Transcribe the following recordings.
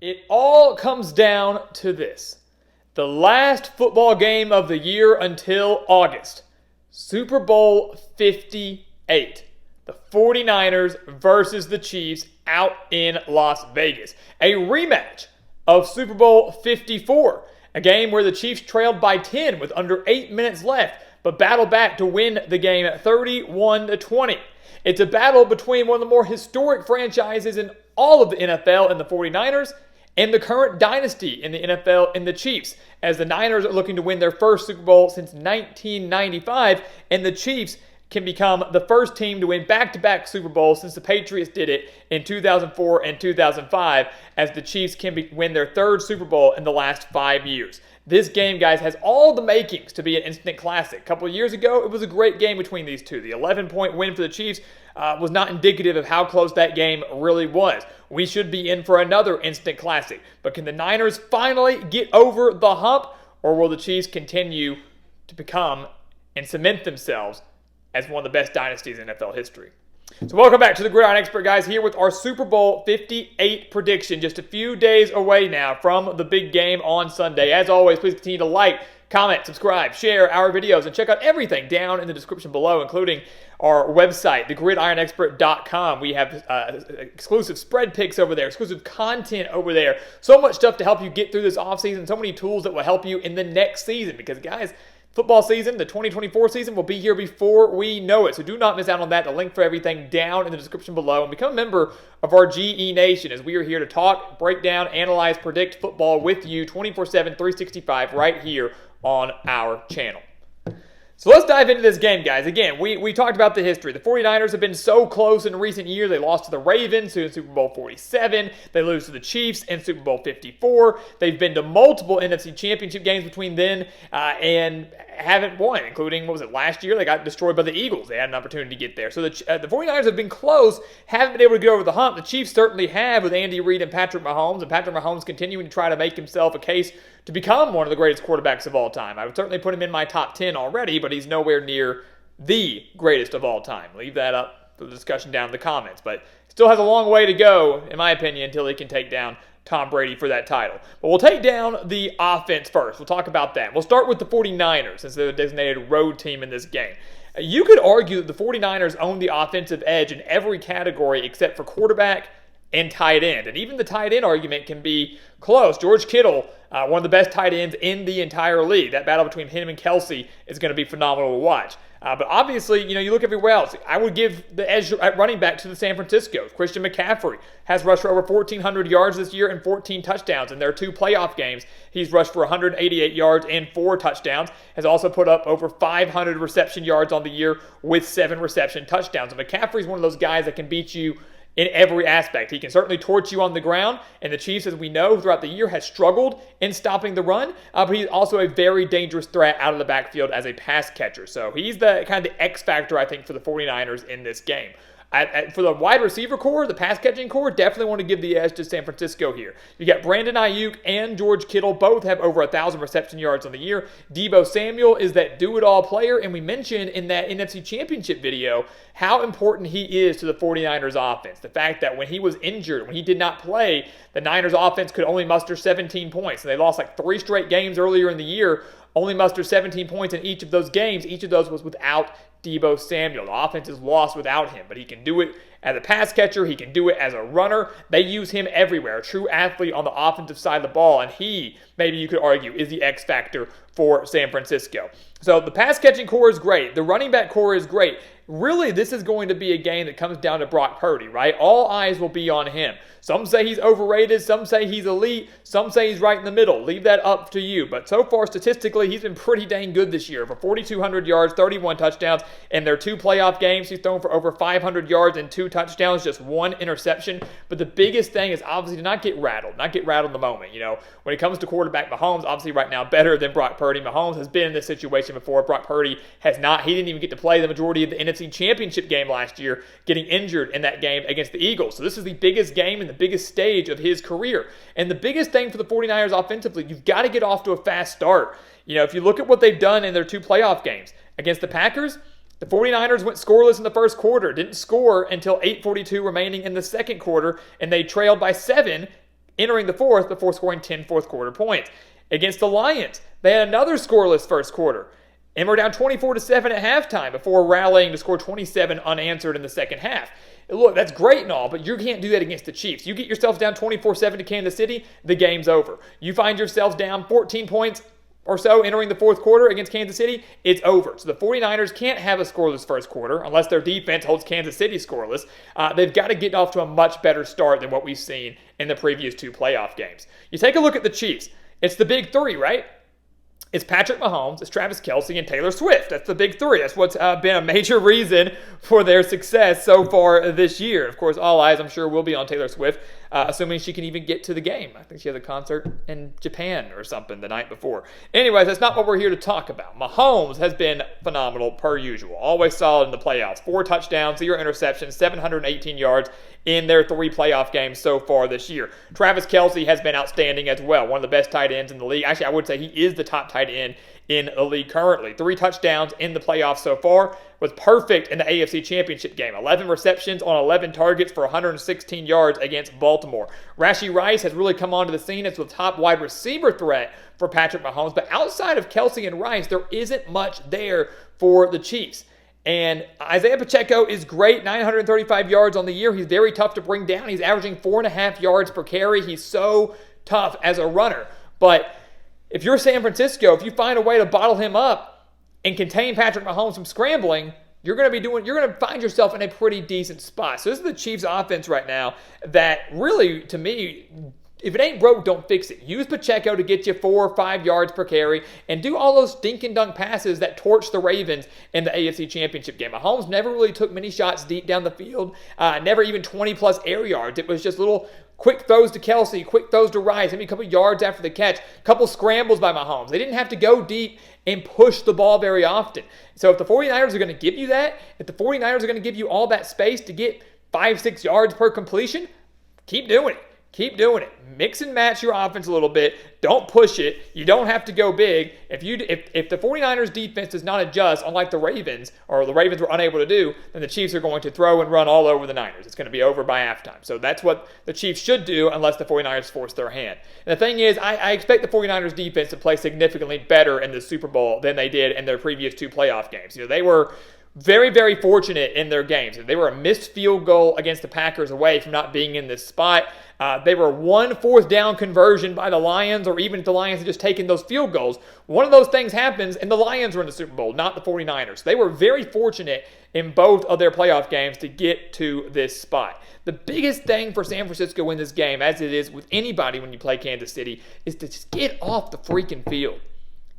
It all comes down to this. The last football game of the year until August. Super Bowl 58. The 49ers versus the Chiefs out in Las Vegas. A rematch of Super Bowl 54. A game where the Chiefs trailed by 10 with under 8 minutes left, but battled back to win the game at 31-20. It's a battle between one of the more historic franchises in all of the NFL in the 49ers and the current dynasty in the NFL in the Chiefs, as the Niners are looking to win their first Super Bowl since 1995, and the Chiefs can become the first team to win back-to-back Super Bowls since the Patriots did it in 2004 and 2005, as the Chiefs can win their third Super Bowl in the last 5 years. This game, guys, has all the makings to be an instant classic. A couple of years ago, it was a great game between these two. The 11-point win for the Chiefs was not indicative of how close that game really was. We should be in for another instant classic. But can the Niners finally get over the hump, or will the Chiefs continue to become and cement themselves as one of the best dynasties in NFL history? So welcome back to the Gridiron Expert, guys, here with our Super Bowl 58 prediction. Just a few days away now from the big game on Sunday. As always, please continue to like, comment, subscribe, share our videos, and check out everything down in the description below, including our website, thegridironexpert.com. We have exclusive spread picks over there, exclusive content over there. So much stuff to help you get through this offseason, so many tools that will help you in the next season, because, guys, football season, the 2024 season, will be here before we know it. So do not miss out on that. The link for everything down in the description below. And become a member of our GE Nation, as we are here to talk, break down, analyze, predict football with you 24/7, 365 right here on our channel. So let's dive into this game, guys. Again, we talked about the history. The 49ers have been so close in recent years. They lost to the Ravens in Super Bowl 47. They lose to the Chiefs in Super Bowl 54. They've been to multiple NFC Championship games between then and haven't won, including, what was it, last year? They got destroyed by the Eagles. They had an opportunity to get there. So the 49ers have been close, haven't been able to get over the hump. The Chiefs certainly have with Andy Reid and Patrick Mahomes continuing to try to make himself a case to become one of the greatest quarterbacks of all time. I would certainly put him in my top 10 already, but he's nowhere near the greatest of all time. Leave that up for the discussion down in the comments. But still has a long way to go, in my opinion, until he can take down Tom Brady for that title. But we'll take down the offense first. We'll talk about that. We'll start with the 49ers, since they're the designated road team in this game. You could argue that the 49ers own the offensive edge in every category except for quarterback and tight end. And even the tight end argument can be close. George Kittle, one of the best tight ends in the entire league. That battle between him and Kelsey is going to be phenomenal to watch. But obviously, you look everywhere else. I would give the edge at running back to the San Francisco. Christian McCaffrey has rushed for over 1,400 yards this year and 14 touchdowns. In their 2 playoff games, he's rushed for 188 yards and 4 touchdowns. Has also put up over 500 reception yards on the year with 7 reception touchdowns. And McCaffrey's one of those guys that can beat you in every aspect. He can certainly torch you on the ground, and the Chiefs, as we know, throughout the year has struggled in stopping the run, but he's also a very dangerous threat out of the backfield as a pass catcher. So he's the kind of the X factor, I think, for the 49ers in this game. For the wide receiver core, the pass-catching core, definitely want to give the edge to San Francisco here. You got Brandon Ayuk and George Kittle. Both have over 1,000 reception yards on the year. Deebo Samuel is that do-it-all player, and we mentioned in that NFC Championship video how important he is to the 49ers offense. The fact that when he was injured, when he did not play, the Niners offense could only muster 17 points. And they lost like 3 straight games earlier in the year, only mustered 17 points in each of those games. Each of those was without Deebo Samuel. The offense is lost without him, but he can do it as a pass catcher. He can do it as a runner. They use him everywhere. A true athlete on the offensive side of the ball, and he, maybe you could argue, is the X factor for San Francisco. So the pass catching core is great. The running back core is great. Really, this is going to be a game that comes down to Brock Purdy, right? All eyes will be on him. Some say he's overrated. Some say he's elite. Some say he's right in the middle. Leave that up to you. But so far, statistically, he's been pretty dang good this year. For 4,200 yards, 31 touchdowns. In their 2 playoff games, he's thrown for over 500 yards and 2 touchdowns, just 1 interception. But the biggest thing is obviously to not get rattled. Not get rattled in the moment. When it comes to quarterback, Mahomes, obviously right now better than Brock Purdy. Mahomes has been in this situation before. Brock Purdy has not. He didn't even get to play the majority of the NFC Championship game last year, getting injured in that game against the Eagles. So this is the biggest game and the biggest stage of his career. And the biggest thing for the 49ers offensively, you've got to get off to a fast start. If you look at what they've done in their 2 playoff games against the Packers, the 49ers went scoreless in the first quarter, didn't score until 8:42 remaining in the second quarter, and they trailed by 7 entering the fourth before scoring 10 fourth quarter points. Against the Lions, they had another scoreless first quarter and were down 24-7 at halftime before rallying to score 27 unanswered in the second half. Look, that's great and all, but you can't do that against the Chiefs. You get yourself down 24-7 to Kansas City, the game's over. You find yourselves down 14 points or so entering the fourth quarter against Kansas City, it's over. So the 49ers can't have a scoreless first quarter unless their defense holds Kansas City scoreless. They've got to get off to a much better start than what we've seen in the previous two playoff games. You take a look at the Chiefs. It's the big three, right? It's Patrick Mahomes, it's Travis Kelce, and Taylor Swift. That's the big three. That's what's been a major reason for their success so far this year. Of course, all eyes, I'm sure, will be on Taylor Swift, assuming she can even get to the game. I think she has a concert in Japan or something the night before. Anyways, that's not what we're here to talk about. Mahomes has been phenomenal per usual. Always solid in the playoffs. 4 touchdowns, 0 interceptions, 718 yards in their 3 playoff games so far this year. Travis Kelce has been outstanding as well. One of the best tight ends in the league. Actually, I would say he is the top tight end in the league currently. 3 touchdowns in the playoffs so far. Was perfect in the AFC Championship game. 11 receptions on 11 targets for 116 yards against Baltimore. Rashee Rice has really come onto the scene as the top wide receiver threat for Patrick Mahomes. But outside of Kelce and Rice, there isn't much there for the Chiefs. And Isaiah Pacheco is great, 935 yards on the year. He's very tough to bring down. He's averaging 4.5 yards per carry. He's so tough as a runner. But if you're San Francisco, if you find a way to bottle him up and contain Patrick Mahomes from scrambling, you're going to find yourself in a pretty decent spot. So this is the Chiefs offense right now that really, to me, if it ain't broke, don't fix it. Use Pacheco to get you 4 or 5 yards per carry and do all those dink and dunk passes that torched the Ravens in the AFC Championship game. Mahomes never really took many shots deep down the field, never even 20-plus air yards. It was just little quick throws to Kelce, quick throws to Rice, maybe a couple yards after the catch, a couple scrambles by Mahomes. They didn't have to go deep and push the ball very often. So if the 49ers are going to give you that, if the 49ers are going to give you all that space to get 5-6 yards per completion, keep doing it. Keep doing it. Mix and match your offense a little bit. Don't push it. You don't have to go big. If the 49ers defense does not adjust, unlike the Ravens, or the Ravens were unable to do, then the Chiefs are going to throw and run all over the Niners. It's going to be over by halftime. So that's what the Chiefs should do unless the 49ers force their hand. And the thing is, I expect the 49ers defense to play significantly better in the Super Bowl than they did in their previous 2 playoff games. They were very, very fortunate in their games. They were a missed field goal against the Packers away from not being in this spot. They were 1 4th down conversion by the Lions, or even if the Lions had just taken those field goals. One of those things happens, and the Lions were in the Super Bowl, not the 49ers. They were very fortunate in both of their playoff games to get to this spot. The biggest thing for San Francisco in this game, as it is with anybody when you play Kansas City, is to just get off the freaking field.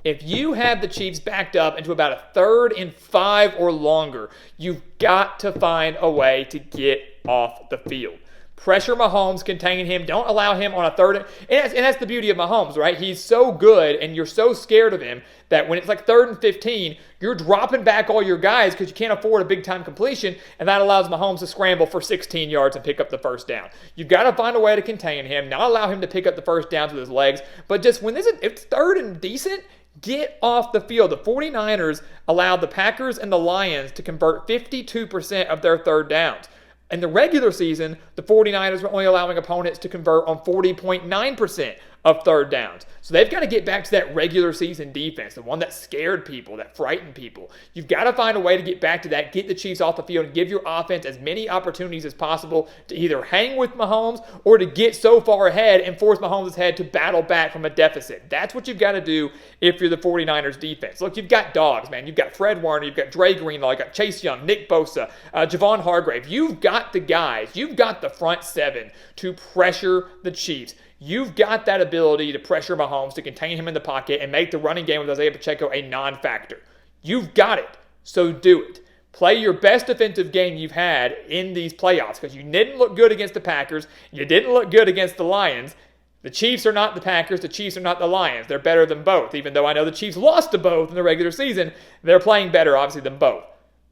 If you have the Chiefs backed up into about a 3rd and 5 or longer, you've got to find a way to get off the field. Pressure Mahomes, contain him. Don't allow him on a 3rd. And that's the beauty of Mahomes, right? He's so good, and you're so scared of him that when it's like 3rd and 15, you're dropping back all your guys because you can't afford a big-time completion, and that allows Mahomes to scramble for 16 yards and pick up the first down. You've got to find a way to contain him, not allow him to pick up the first downs with his legs, but just when it's 3rd and decent, get off the field. The 49ers allowed the Packers and the Lions to convert 52% of their 3rd downs. In the regular season, the 49ers were only allowing opponents to convert on 40.9% of 3rd downs. So they've got to get back to that regular season defense, the one that scared people, that frightened people. You've got to find a way to get back to that, get the Chiefs off the field, and give your offense as many opportunities as possible to either hang with Mahomes or to get so far ahead and force Mahomes' head to battle back from a deficit. That's what you've got to do if you're the 49ers defense. Look, you've got dogs, man. You've got Fred Warner, you've got Dre Greenlaw, you've got Chase Young, Nick Bosa, Javon Hargrave. You've got the guys, you've got the front 7 to pressure the Chiefs. You've got that ability to pressure Mahomes, to contain him in the pocket, and make the running game with Isaiah Pacheco a non-factor. You've got it, so do it. Play your best defensive game you've had in these playoffs, because you didn't look good against the Packers. You didn't look good against the Lions. The Chiefs are not the Packers. The Chiefs are not the Lions. They're better than both. Even though I know the Chiefs lost to both in the regular season, they're playing better, obviously, than both.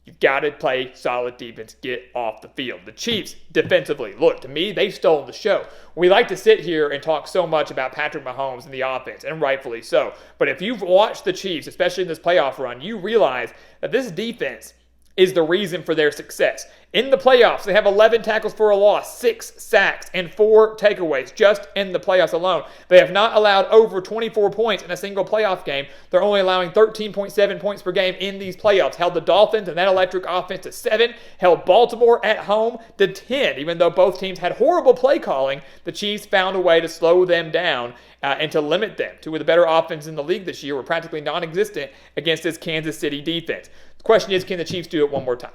You've got to play solid defense, get off the field. The Chiefs, defensively, look, to me, they've stolen the show. We like to sit here and talk so much about Patrick Mahomes and the offense, and rightfully so. But if you've watched the Chiefs, especially in this playoff run, you realize that this defense is the reason for their success. In the playoffs, they have 11 tackles for a loss, 6 sacks, and 4 takeaways just in the playoffs alone. They have not allowed over 24 points in a single playoff game. They're only allowing 13.7 points per game in these playoffs. Held the Dolphins and that electric offense to 7. Held Baltimore at home to 10. Even though both teams had horrible play calling, the Chiefs found a way to slow them down and to limit them. Two of the better offenses in the league this year were practically non-existent against this Kansas City defense. The question is, can the Chiefs do it one more time?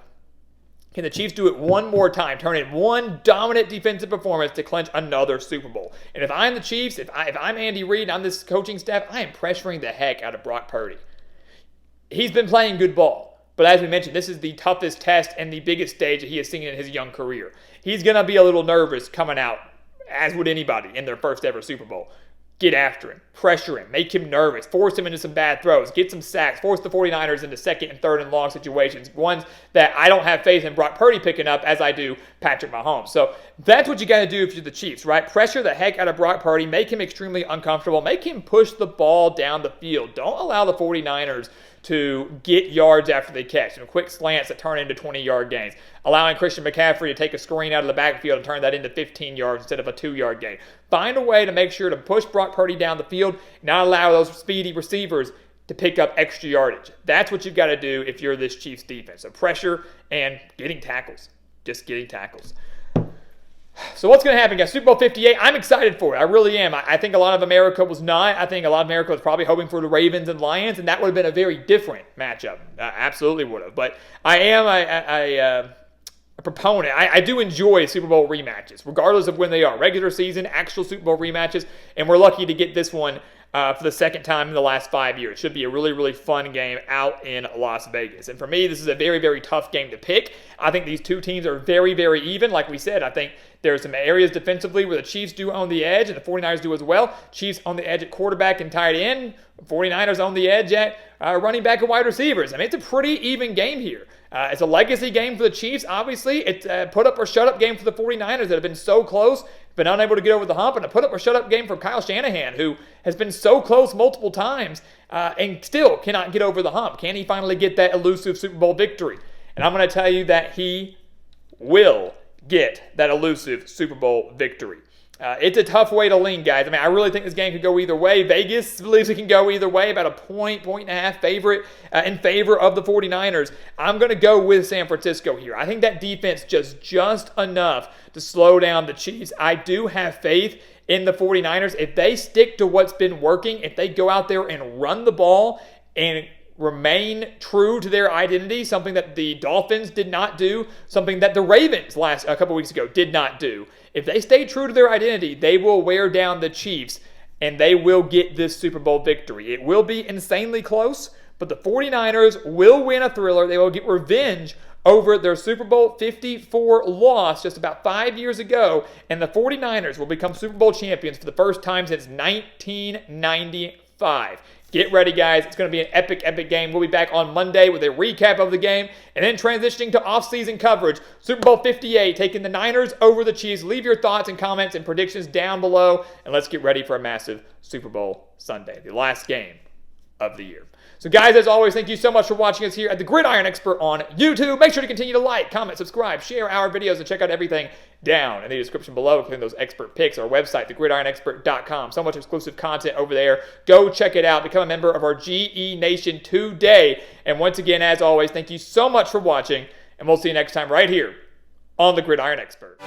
Can the Chiefs do it one more time, turn in one dominant defensive performance to clinch another Super Bowl? And if I'm the Chiefs, if I'm Andy Reid and I'm this coaching staff, I am pressuring the heck out of Brock Purdy. He's been playing good ball, but as we mentioned, this is the toughest test and the biggest stage that he has seen in his young career. He's going to be a little nervous coming out, as would anybody in their first ever Super Bowl. Get after him, pressure him, make him nervous, force him into some bad throws, get some sacks, force the 49ers into second and third and long situations, ones that I don't have faith in Brock Purdy picking up as I do Patrick Mahomes. So that's what you got to do if you're the Chiefs, right? Pressure the heck out of Brock Purdy, make him extremely uncomfortable, make him push the ball down the field. Don't allow the 49ers to get yards after they catch. Some quick slants that turn into 20-yard gains. Allowing Christian McCaffrey to take a screen out of the backfield and turn that into 15 yards instead of a 2-yard gain. Find a way to make sure to push Brock Purdy down the field, not allow those speedy receivers to pick up extra yardage. That's what you've got to do if you're this Chiefs defense. So pressure and getting tackles. Just getting tackles. So what's going to happen, guys? Super Bowl 58, I'm excited for it. I really am. I think a lot of America was not. I think a lot of America was probably hoping for the Ravens and Lions, and that would have been a very different matchup. Absolutely would have. But I am a proponent. I do enjoy Super Bowl rematches, regardless of when they are. Regular season, actual Super Bowl rematches, and we're lucky to get this one for the second time in the last 5 years. It should be a really, really fun game out in Las Vegas. And for me, this is a very, very tough game to pick. I think these two teams are very, very even. Like we said, I think there are some areas defensively where the Chiefs do own the edge and the 49ers do as well. Chiefs on the edge at quarterback and tight end. 49ers on the edge at running back and wide receivers. I mean, it's a pretty even game here. It's a legacy game for the Chiefs, obviously. It's a put-up-or-shut-up game for the 49ers that have been so close, been unable to get over the hump, and a put-up-or-shut-up game for Kyle Shanahan, who has been so close multiple times and still cannot get over the hump. Can he finally get that elusive Super Bowl victory? And I'm going to tell you that he will get that elusive Super Bowl victory. It's a tough way to lean, guys. I mean, I really think this game could go either way. Vegas believes it can go either way, about a point and a half favorite in favor of the 49ers. I'm going to go with San Francisco here. I think that defense just enough to slow down the Chiefs. I do have faith in the 49ers. If they stick to what's been working, if they go out there and run the ball and remain true to their identity, something that the Dolphins did not do, something that the Ravens a couple weeks ago did not do. If they stay true to their identity, they will wear down the Chiefs and they will get this Super Bowl victory. It will be insanely close, but the 49ers will win a thriller. They will get revenge over their Super Bowl 54 loss just about 5 years ago, and the 49ers will become Super Bowl champions for the first time since 1995. Get ready, guys. It's going to be an epic, epic game. We'll be back on Monday with a recap of the game and then transitioning to off-season coverage. Super Bowl 58, taking the Niners over the Chiefs. Leave your thoughts and comments and predictions down below, and let's get ready for a massive Super Bowl Sunday, the last game of the year. So, guys, as always, thank you so much for watching us here at the Gridiron Expert on YouTube. Make sure to continue to like, comment, subscribe, share our videos, and check out everything down in the description below, including those expert picks, our website, thegridironexpert.com. So much exclusive content over there. Go check it out. Become a member of our GE Nation today. And once again, as always, thank you so much for watching, and we'll see you next time right here on the Gridiron Expert.